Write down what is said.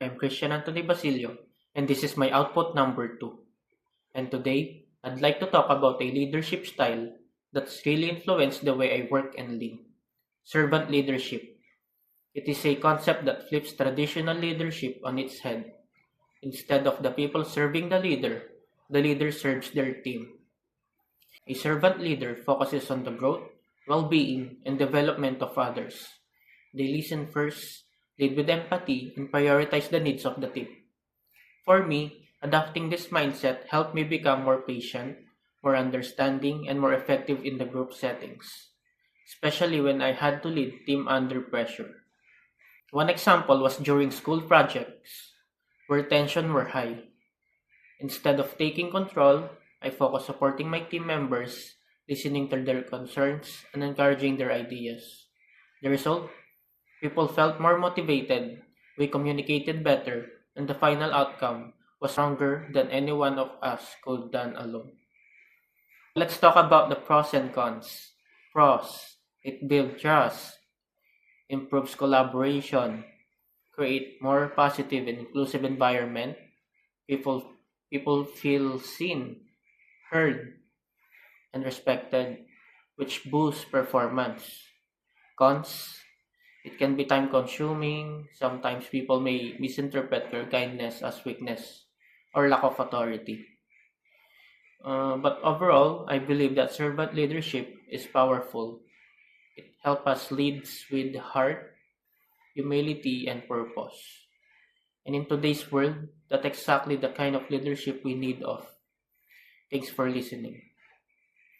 I'm Christian Anthony Basilio, and this is my output number 2. And today, I'd like to talk about a leadership style that's really influenced the way I work and lead. Servant leadership. It is a concept that flips traditional leadership on its head. Instead of the people serving the leader serves their team. A servant leader focuses on the growth, well-being, and development of others. They listen first, lead with empathy, and prioritize the needs of the team. For me, adopting this mindset helped me become more patient, more understanding, and more effective in the group settings, especially when I had to lead team under pressure. One example was during school projects, where tension were high. Instead of taking control, I focused supporting my team members, listening to their concerns, and encouraging their ideas. The result? People felt more motivated, we communicated better, and the final outcome was stronger than any one of us could done alone. Let's talk about the pros and cons. Pros: it builds trust, improves collaboration, create more positive and inclusive environment. People people feel seen, heard, and respected, which boosts performance. Cons: it can be time consuming. Sometimes people may misinterpret your kindness as weakness or lack of authority. But overall, I believe that servant leadership is powerful. It helps us lead with heart, humility, and purpose. And in today's world, that's exactly the kind of leadership we need of. Thanks for listening.